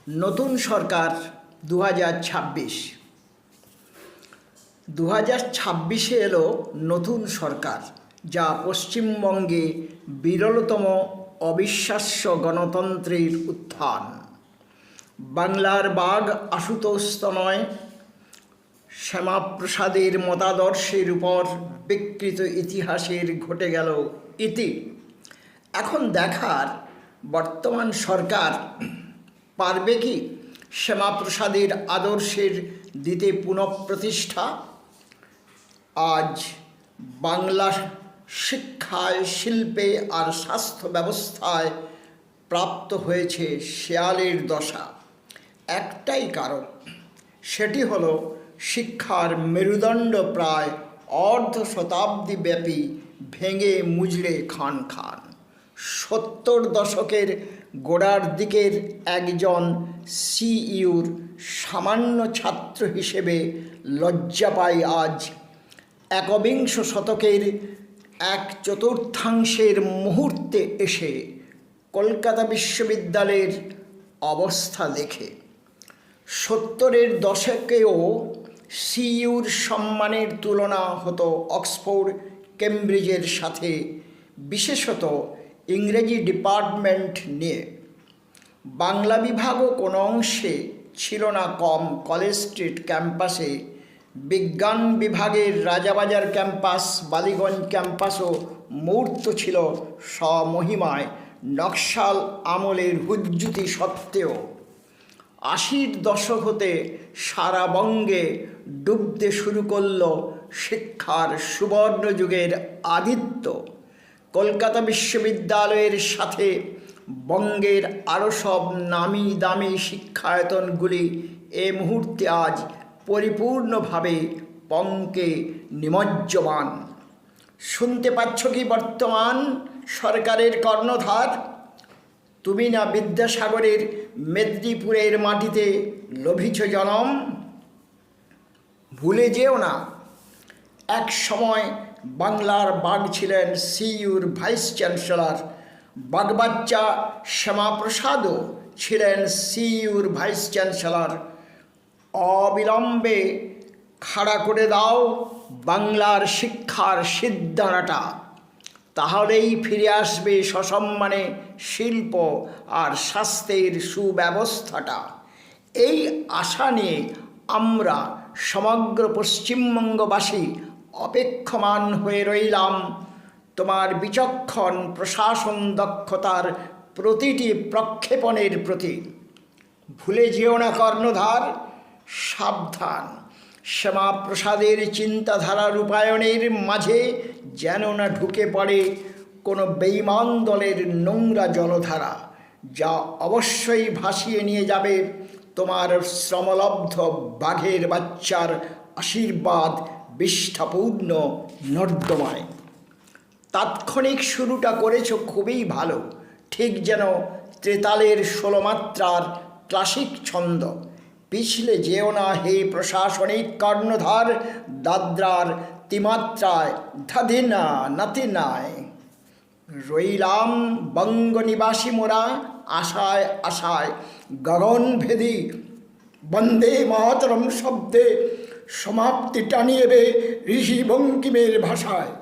নতুন সরকার 2026 2026-এ এলো নতুন সরকার, যা পশ্চিমবঙ্গে বিরলতম অবিশ্বাস্য গণতন্ত্রের উত্থান। বাংলার বাঘ আশুতোষ নয়, শ্যামাপ্রসাদের মতাদর্শের উপর বিকৃত ইতিহাসের ঘটে গেল ইতি। এখন দেখার বর্তমান সরকার পারবে কি শ্যামাপ্রসাদের আদর্শের দিতে পুনঃপ্রতিষ্ঠা। আজ বাংলা শিক্ষায়, শিল্পে আর স্বাস্থ্য ব্যবস্থায় প্রাপ্ত হয়েছে শেয়ালের দশা। একটাই কারণ, সেটি হলো শিক্ষার মেরুদণ্ড প্রায় অর্ধ শতাব্দী ব্যাপী ভেঙে মুজড়ে খান খান। 70 দশকের গোড়ার দিকের একজন সিইউর সামান্য ছাত্র হিসেবে লজ্জা পাই আজ একবিংশ শতকের 1/4 মুহূর্তে এসে কলকাতা বিশ্ববিদ্যালয়ের অবস্থা দেখে। 70-এর দশকেও সিইউর সম্মানের তুলনা হতো অক্সফোর্ড, কেমব্রিজের সাথে, বিশেষত ইংরেজি ডিপার্টমেন্ট নিয়ে। বাংলা বিভাগও কোনো অংশে ছিল না কম। কলেজ স্ট্রিট ক্যাম্পাসে, বিজ্ঞান বিভাগের রাজাবাজার ক্যাম্পাস, বালিগঞ্জ ক্যাম্পাসও মূর্ত ছিল স্বমহিমায় নকশাল আমলের হুজ্জুতি সত্ত্বেও। 80-র দশক হতে সারা বঙ্গে ডুবতে শুরু করল শিক্ষার সুবর্ণ যুগের আদিত্য। কলকাতা বিশ্ববিদ্যালয়ের সাথে বঙ্গের আরও সব নামি দামি শিক্ষায়তনগুলি এ মুহূর্তে আজ পরিপূর্ণভাবে পঙ্কে নিমজ্জমান। শুনতে পাচ্ছ কি বর্তমান সরকারের কর্ণধার? তুমি না বিদ্যাসাগরের মেদিনীপুরের মাটিতে লভিছ জনম? ভুলে যেও না, এক সময় বাংলার বাঘ ছিলেন সিইউর ভাইস চ্যান্সেলর। বাগবাচ্চা শ্যামাপ্রসাদও ছিলেন সিইউর ভাইস চ্যান্সেলর। অবিলম্বে খাড়া করে দাও বাংলার শিক্ষার সিদ্ধানাটা, তাহলেই ফিরে আসবে সসম্মানে শিল্প আর স্বাস্থ্যের সুব্যবস্থাটা। এই আশা নিয়ে আমরা সমগ্র পশ্চিমবঙ্গবাসী অপেক্ষমান হয়ে রইলাম তোমার বিচক্ষণ প্রশাসন দক্ষতার প্রতিটি প্রক্ষেপণের প্রতি। ভুলে যেও না কর্ণধার, সাবধান, শ্যামাপ্রসাদের চিন্তাধারা রূপায়ণের মাঝে যেন না ঢুকে পড়ে কোনো বেঈমান দলের নোংরা জলধারা, যা অবশ্যই ভাসিয়ে নিয়ে যাবে তোমার শ্রমলব্ধ বাঘের বাচ্চার আশীর্বাদ বিষ্ঠাপূর্ণ নর্দমায়। তাৎক্ষণিক শুরুটা করেছ খুবই ভালো, ঠিক যেন ত্রেতালের 16 মাত্রার ক্লাসিক ছন্দ। পিছলে যেও না হে প্রশাসনিক কর্ণধার, দাদ্রার তিমাত্রায় ধাধিনা নাতিনায়। রইলাম বঙ্গনিবাসী মোরা আশায় আশায় গগনভেদী বন্দে মাতরম শব্দে সমাপ্তি টানিয়েবে ঋষি বঙ্কিমের ভাষায়।